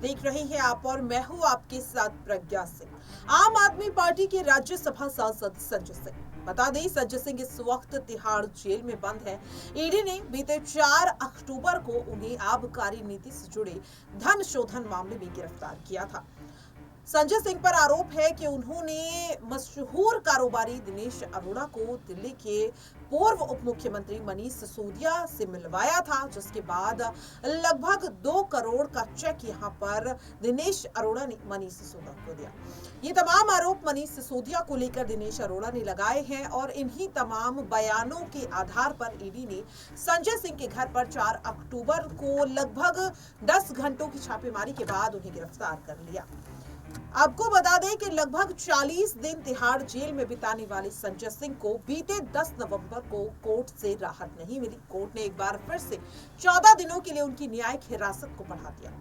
देख रहे हैं आप और मैं हूं आपके साथ प्रज्ञा सिंह। आम आदमी पार्टी के राज्यसभा सांसद संजय सिंह, बता दें संजय सिंह इस वक्त तिहाड़ जेल में बंद है। ईडी ने बीते 4 अक्टूबर को उन्हें आबकारी नीति से जुड़े धन शोधन मामले में गिरफ्तार किया था। संजय सिंह पर आरोप है कि उन्होंने मशहूर कारोबारी दिनेश अरोड़ा को दिल्ली के पूर्व उप मुख्यमंत्री मनीष सिसोदिया से मिलवाया था, जिसके बाद लगभग 2 करोड़ का चेक यहां पर दिनेश अरोड़ा ने मनीष सिसोदिया को दिया। ये तमाम आरोप मनीष सिसोदिया को लेकर दिनेश अरोड़ा ने लगाए हैं और इन्हीं तमाम बयानों के आधार पर ईडी ने संजय सिंह के घर पर 4 अक्टूबर को लगभग 10 घंटों की छापेमारी के बाद उन्हें गिरफ्तार कर लिया। आपको बता दें कि लगभग 40 दिन तिहाड़ जेल में बिताने वाले संजय सिंह को बीते 10 नवंबर को कोर्ट से राहत नहीं मिली। कोर्ट ने एक बार फिर से 14 दिनों के लिए उनकी न्यायिक हिरासत को बढ़ा दिया।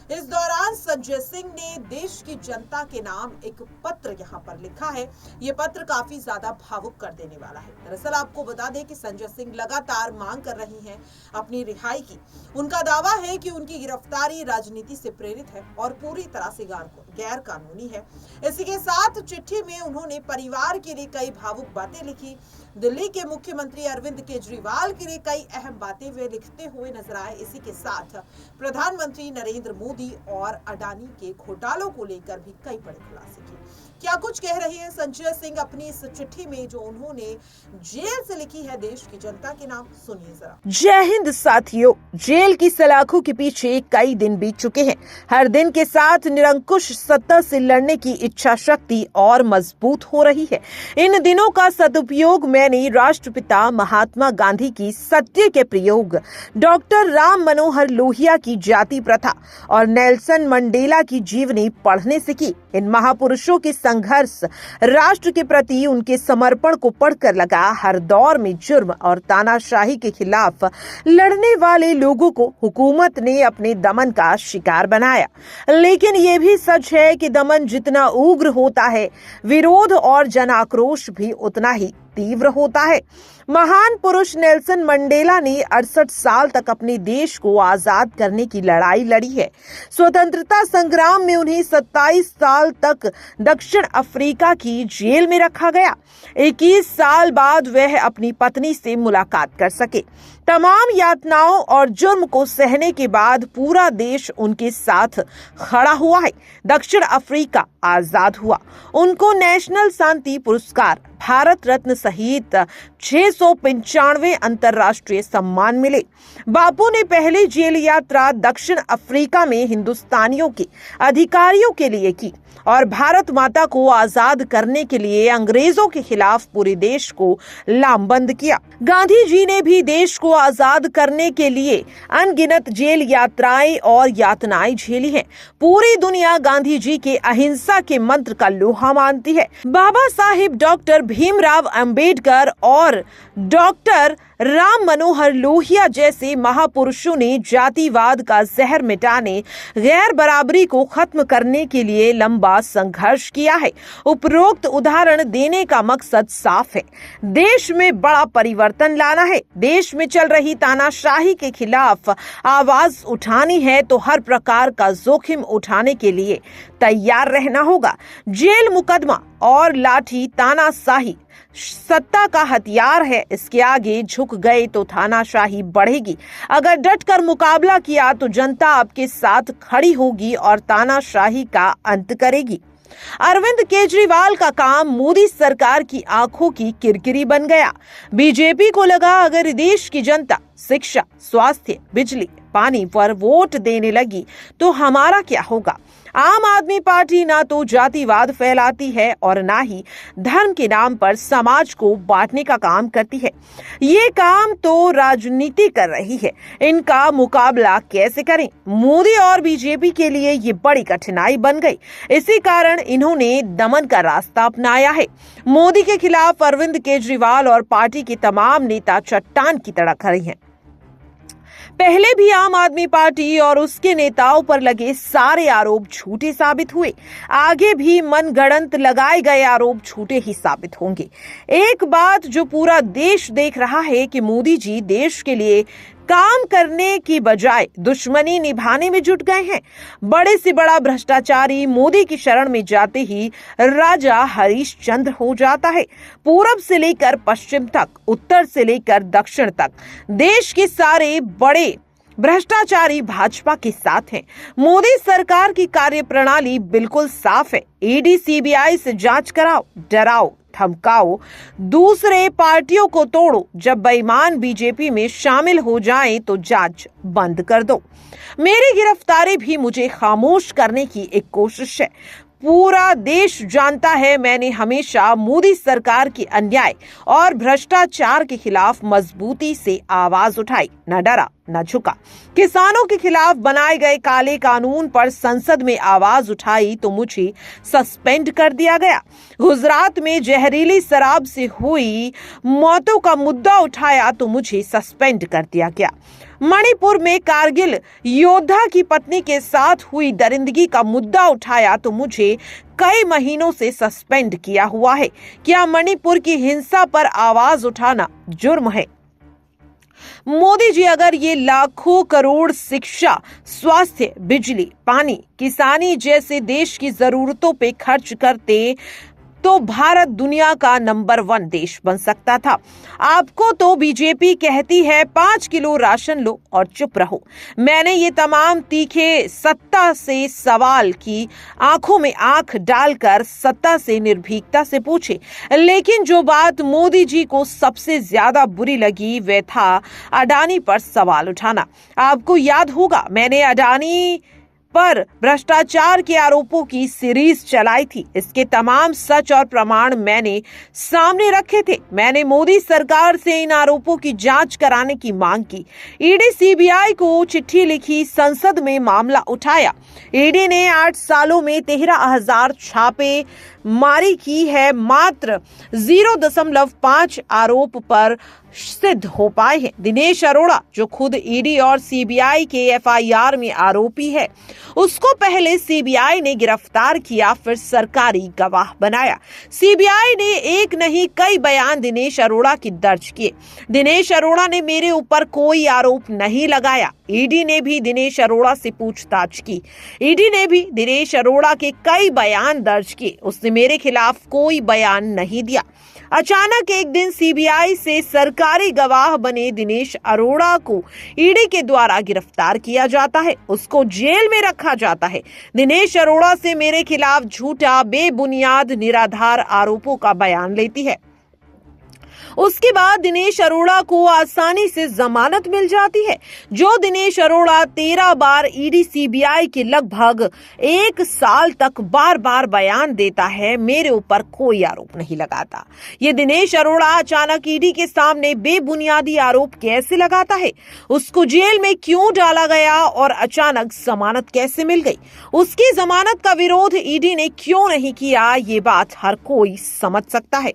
इस दौरान संजय सिंह ने देश की जनता के नाम एक पत्र यहां पर लिखा है। ये पत्र काफी ज्यादा भावुक कर देने वाला है। दरअसल आपको बता दें कि संजय सिंह लगातार मांग कर रहे हैं अपनी रिहाई की। उनका दावा है कि उनकी गिरफ्तारी राजनीति से प्रेरित है और पूरी तरह से गैर कानूनी है। इसी के साथ चिट्ठी में उन्होंने परिवार के लिए कई भावुक बातें लिखी। दिल्ली के मुख्यमंत्री अरविंद केजरीवाल के लिए कई अहम बातें वे लिखते हुए नजर आए। इसी के साथ प्रधानमंत्री नरेंद्र मोदी और अडानी के घोटालों को लेकर भी कई बड़े खुलासे किए। क्या कुछ कह रहे हैं संजय सिंह अपनी इस चिट्ठी में जो उन्होंने जेल से लिखी है देश की जनता के नाम, सुनिए जरा। जय हिंद साथियों, जेल की सलाखों के पीछे कई दिन बीत चुके हैं। हर दिन के साथ निरंकुश सत्ता से लड़ने की इच्छा शक्ति और मजबूत हो रही है। इन दिनों का सदुपयोग मैंने राष्ट्रपिता महात्मा गांधी की सत्य के प्रयोग, डॉक्टर राम मनोहर लोहिया की जाति प्रथा और नेल्सन मंडेला की जीवनी पढ़ने से की। इन महापुरुषों के संघर्ष, राष्ट्र के प्रति उनके समर्पण को पढ़कर लगा हर दौर में जुर्म और तानाशाही के खिलाफ लड़ने वाले लोगों को हुकूमत ने अपने दमन का शिकार बनाया। लेकिन ये भी सच है कि दमन जितना उग्र होता है, विरोध और जन आक्रोश भी उतना ही तीव्र होता है। महान पुरुष नेल्सन मंडेला ने 68 साल तक अपने देश को आजाद करने की लड़ाई लड़ी है। स्वतंत्रता संग्राम में उन्हें 27 साल तक दक्षिण अफ्रीका की जेल में रखा गया। 21 साल बाद वह अपनी पत्नी से मुलाकात कर सके। तमाम यातनाओं और जुर्म को सहने के बाद पूरा देश उनके साथ खड़ा हुआ है। दक्षिण अफ्रीका आजाद हुआ। उनको नेशनल शांति पुरस्कार, भारत रत्न सहित 695 अंतर्राष्ट्रीय सम्मान मिले। बापू ने पहली जेल यात्रा दक्षिण अफ्रीका में हिंदुस्तानियों के अधिकारियों के लिए की और भारत माता को आजाद करने के लिए अंग्रेजों के खिलाफ पूरे देश को लामबंद किया। गांधी जी ने भी देश को आजाद करने के लिए अनगिनत जेल यात्राएं और यातनाएं झेली हैं। पूरी दुनिया गांधी जी के अहिंसा के मंत्र का लोहा मानती है। बाबा साहिब डॉक्टर भीमराव अंबेडकर और डॉक्टर राम मनोहर लोहिया जैसे महापुरुषों ने जातिवाद का जहर मिटाने, गैर बराबरी को खत्म करने के लिए लंबा संघर्ष किया है। उपरोक्त उदाहरण देने का मकसद साफ है, देश में बड़ा परिवर्तन लाना है। देश में चल रही तानाशाही के खिलाफ आवाज उठानी है तो हर प्रकार का जोखिम उठाने के लिए तैयार रहना होगा। जेल, मुकदमा और लाठी तानाशाही सत्ता का हथियार है। इसके आगे झुक गए तो तानाशाही बढ़ेगी। अगर डटकर मुकाबला किया तो जनता आपके साथ खड़ी होगी और तानाशाही का अंत करेगी। अरविंद केजरीवाल का काम मोदी सरकार की आंखों की किरकिरी बन गया। बीजेपी को लगा अगर देश की जनता शिक्षा, स्वास्थ्य, बिजली, पानी पर वोट देने लगी तो हमारा क्या होगा। आम आदमी पार्टी ना तो जातिवाद फैलाती है और ना ही धर्म के नाम पर समाज को बांटने का काम करती है। ये काम तो राजनीति कर रही है। इनका मुकाबला कैसे करें? मोदी और बीजेपी के लिए ये बड़ी कठिनाई बन गई। इसी कारण इन्होंने दमन का रास्ता अपनाया है। मोदी के खिलाफ अरविंद केजरीवाल और पार्टी के तमाम नेता चट्टान की तरह खड़े हैं। पहले भी आम आदमी पार्टी और उसके नेताओं पर लगे सारे आरोप झूठे साबित हुए। आगे भी मनगढ़ंत लगाए गए आरोप झूठे ही साबित होंगे। एक बात जो पूरा देश देख रहा है कि मोदी जी देश के लिए काम करने की बजाय दुश्मनी निभाने में जुट गए हैं। बड़े से बड़ा भ्रष्टाचारी मोदी की शरण में जाते ही राजा हरिश्चंद्र हो जाता है। पूरब से लेकर पश्चिम तक, उत्तर से लेकर दक्षिण तक देश के सारे बड़े भ्रष्टाचारी भाजपा के साथ हैं। मोदी सरकार की कार्यप्रणाली बिल्कुल साफ है। ईडी सीबीआई से जांच कराओ, डराओ, धमकाओ, दूसरे पार्टियों को तोड़ो, जब बेईमान बीजेपी में शामिल हो जाएं तो जांच बंद कर दो। मेरी गिरफ्तारी भी मुझे खामोश करने की एक कोशिश है। पूरा देश जानता है मैंने हमेशा मोदी सरकार की अन्याय और भ्रष्टाचार के खिलाफ मजबूती से आवाज उठाई, न डरा न झुका। किसानों के खिलाफ बनाए गए काले कानून पर संसद में आवाज उठाई तो मुझे सस्पेंड कर दिया गया। गुजरात में जहरीली शराब से हुई मौतों का मुद्दा उठाया तो मुझे सस्पेंड कर दिया गया। मणिपुर में कारगिल योद्धा की पत्नी के साथ हुई दरिंदगी का मुद्दा उठाया तो मुझे कई महीनों से सस्पेंड किया हुआ है। क्या मणिपुर की हिंसा पर आवाज उठाना जुर्म है? मोदी जी अगर ये लाखों करोड़ शिक्षा, स्वास्थ्य, बिजली, पानी, किसानी जैसे देश की जरूरतों पे खर्च करते तो भारत दुनिया का नंबर 1 देश बन सकता था। आपको तो बीजेपी कहती है 5 किलो राशन लो और चुप रहो। मैंने ये तमाम तीखे सत्ता से सवाल की आंखों में आंख डालकर सत्ता से निर्भीकता से पूछे, लेकिन जो बात मोदी जी को सबसे ज्यादा बुरी लगी वह था अडानी पर सवाल उठाना। आपको याद होगा मैंने अडानी पर भ्रष्टाचार के आरोपों की सीरीज चलाई थी। इसके तमाम सच और प्रमाण मैंने सामने रखे थे। मैंने मोदी सरकार से इन आरोपों की जांच कराने की मांग की। ईडी सीबीआई को चिट्ठी लिखी, संसद में मामला उठाया। ईडी ने 8 सालों में 13,000 छापे मारी की है, मात्र 0.5 आरोप पर सिद्ध हो पाए हैं। दिनेश अरोड़ा जो खुद ईडी और सीबीआई के एफआईआर में आरोपी है, उसको पहले सीबीआई ने गिरफ्तार किया, फिर सरकारी गवाह बनाया। सीबीआई ने एक नहीं कई बयान दिनेश अरोड़ा की दर्ज किए। दिनेश अरोड़ा ने मेरे ऊपर कोई आरोप नहीं लगाया। ईडी ने भी दिनेश अरोड़ा से पूछताछ की। ईडी ने भी दिनेश अरोड़ा के कई बयान दर्ज किए। उसने मेरे खिलाफ कोई बयान नहीं दिया। अचानक एक दिन सीबीआई से सरकारी गवाह बने दिनेश अरोड़ा को ईडी के द्वारा गिरफ्तार किया जाता है, उसको जेल में रखा जाता है। दिनेश अरोड़ा से मेरे खिलाफ झूठा, बेबुनियाद, निराधार आरोपों का बयान लेती है। उसके बाद दिनेश अरोड़ा को आसानी से जमानत मिल जाती है। जो दिनेश अरोड़ा 13 बार ईडी सीबीआई के लगभग 1 साल तक बार बार बयान देता है, मेरे ऊपर कोई आरोप नहीं लगाता। ये दिनेश अरोड़ा अचानक ईडी के सामने बेबुनियादी आरोप कैसे लगाता है? उसको जेल में क्यों डाला गया और अचानक जमानत कैसे मिल गई? उसकी जमानत का विरोध ईडी ने क्यों नहीं किया? ये बात हर कोई समझ सकता है।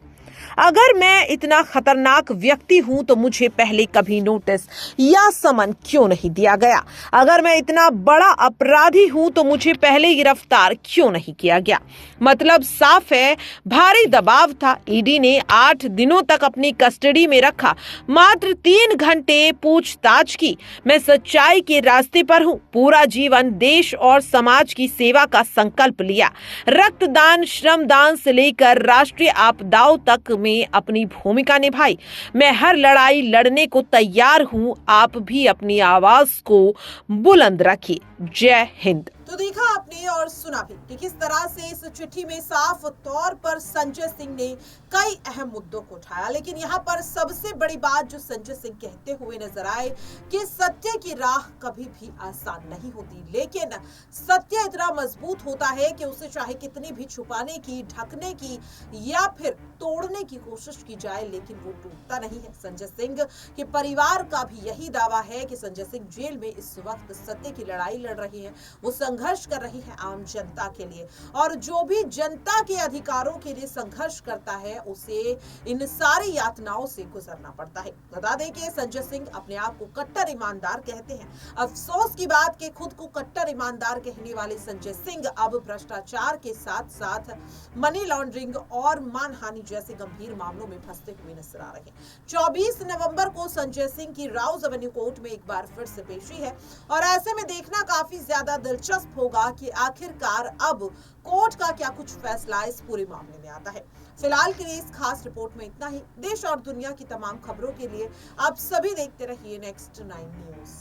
अगर मैं इतना खतरनाक व्यक्ति हूं तो मुझे पहले कभी नोटिस या समन क्यों नहीं दिया गया? अगर मैं इतना बड़ा अपराधी हूं तो मुझे पहले गिरफ्तार क्यों नहीं किया गया? मतलब साफ है, भारी दबाव था। ईडी ने 8 दिनों तक अपनी कस्टडी में रखा, मात्र 3 घंटे पूछताछ की। मैं सच्चाई के रास्ते पर हूं। पूरा जीवन देश और समाज की सेवा का संकल्प लिया। रक्तदान, श्रमदान से लेकर राष्ट्रीय आपदाओं तक में अपनी भूमिका निभाई। मैं हर लड़ाई लड़ने को तैयार हूं। आप भी अपनी आवाज को बुलंद रखिए। जय हिंद। तो देखा आपने और सुना भी कि किस तरह से इस चिट्ठी में साफ तौर पर संजय सिंह ने कई अहम मुद्दों को उठाया, लेकिन यहाँ पर सबसे बड़ी बात जो संजय सिंह कहते हुए नजर आए कि सत्य की राह कभी भी आसान नहीं होती, लेकिन सत्य इतना मजबूत होता है कि उसे चाहे कितनी भी छुपाने की, ढकने की या फिर तोड़ने की कोशिश की जाए, लेकिन वो टूटता नहीं है। संजय सिंह के परिवार का भी यही दावा है कि संजय सिंह जेल में इस वक्त सत्य की लड़ाई लड़ रहे हैं। वो संघर्ष कर रही है आम जनता के लिए, और जो भी जनता के अधिकारों के लिए संघर्ष करता है उसे इन सारी यातनाओं से गुजरना पड़ता है। बता दें कि संजय सिंह अपने आप को कट्टर ईमानदार कहते हैं। अफसोस की बात कि खुद को कट्टर ईमानदार कहने वाले संजय सिंह अब भ्रष्टाचार के साथ साथ मनी लॉन्ड्रिंग और मानहानि जैसे गंभीर मामलों में फंसते हुए नजर आ रहे हैं। 24 नवंबर को संजय सिंह की राउज एवेन्यू कोर्ट में एक बार फिर से पेशी है, और ऐसे में देखना काफी ज्यादा दिलचस्प होगा कि आखिरकार अब कोर्ट का क्या कुछ फैसला इस पूरे मामले में आता है। फिलहाल के लिए इस खास रिपोर्ट में इतना ही। देश और दुनिया की तमाम खबरों के लिए आप सभी देखते रहिए नेक्स्ट 9 न्यूज।